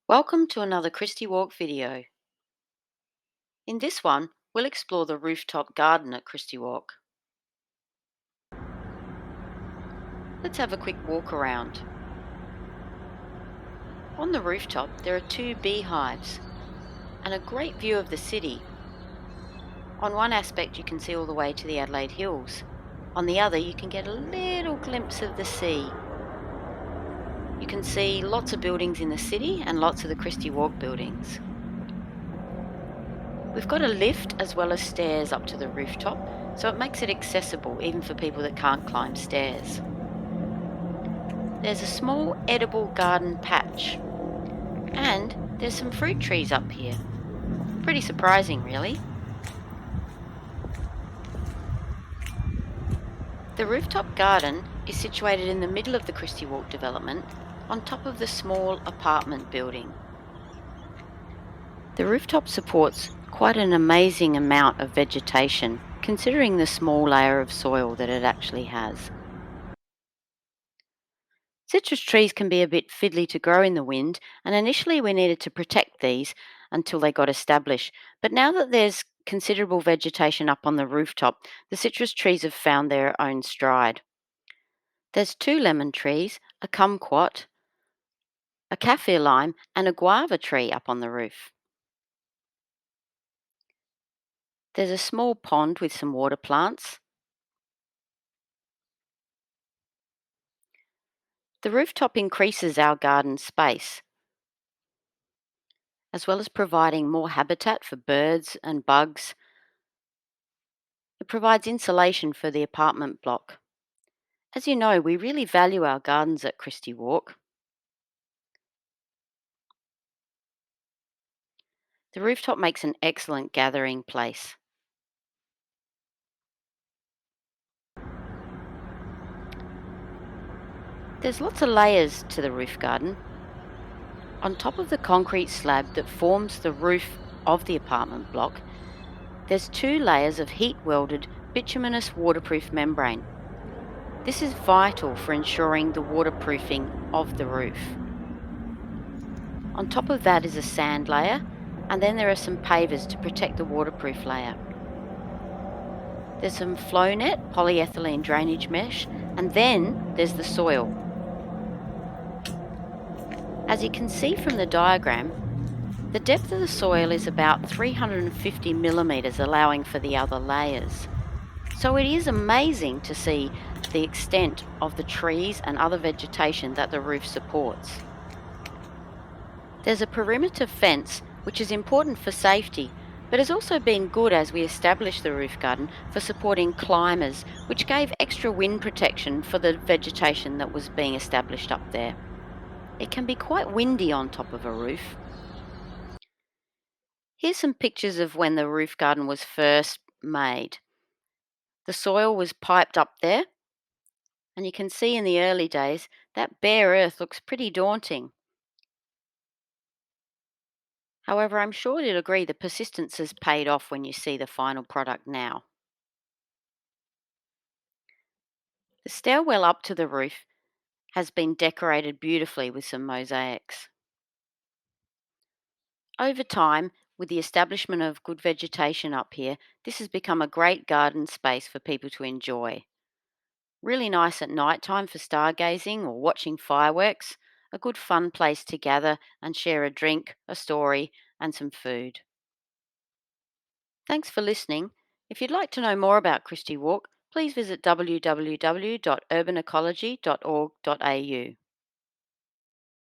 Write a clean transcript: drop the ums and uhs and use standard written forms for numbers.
Welcome to another Christie Walk video. In this one, we'll explore the rooftop garden at Christie Walk. Let's have a quick walk around. On the rooftop, there are two beehives and a great view of the city. On one aspect, you can see all the way to the Adelaide Hills. On the other, you can get a little glimpse of the sea. You can see lots of buildings in the city and lots of the Christie Walk buildings. We've got a lift as well as stairs up to the rooftop, so it makes it accessible even for people that can't climb stairs. There's a small edible garden patch, and there's some fruit trees up here. Pretty surprising, really. The rooftop garden is situated in the middle of the Christie Walk development, on top of the small apartment building. The rooftop supports quite an amazing amount of vegetation, considering the small layer of soil that it actually has. Citrus trees can be a bit fiddly to grow in the wind, and initially we needed to protect these until they got established. But now that there's considerable vegetation up on the rooftop, the citrus trees have found their own stride. There's two lemon trees, a kumquat, a kaffir lime, and a guava tree up on the roof. There's a small pond with some water plants. The rooftop increases our garden space, as well as providing more habitat for birds and bugs. It provides insulation for the apartment block. As you know, we really value our gardens at Christie Walk. The rooftop makes an excellent gathering place. There's lots of layers to the roof garden. On top of the concrete slab that forms the roof of the apartment block, there's two layers of heat welded bituminous waterproof membrane. This is vital for ensuring the waterproofing of the roof. On top of that is a sand layer, and then there are some pavers to protect the waterproof layer. There's some flow net, polyethylene drainage mesh, and then there's the soil. As you can see from the diagram, the depth of the soil is about 350 millimetres, allowing for the other layers. So it is amazing to see the extent of the trees and other vegetation that the roof supports. There's a perimeter fence, which is important for safety, but has also been good as we established the roof garden for supporting climbers, which gave extra wind protection for the vegetation that was being established up there. It can be quite windy on top of a roof. Here's some pictures of when the roof garden was first made. The soil was piped up there, and you can see in the early days that bare earth looks pretty daunting. However, I'm sure you'll agree the persistence has paid off when you see the final product now. The stairwell up to the roof has been decorated beautifully with some mosaics. Over time, with the establishment of good vegetation up here, this has become a great garden space for people to enjoy. Really nice at night time for stargazing or watching fireworks, a good fun place to gather and share a drink, a story, and some food. Thanks for listening. If you'd like to know more about Christie Walk, please visit www.urbanecology.org.au.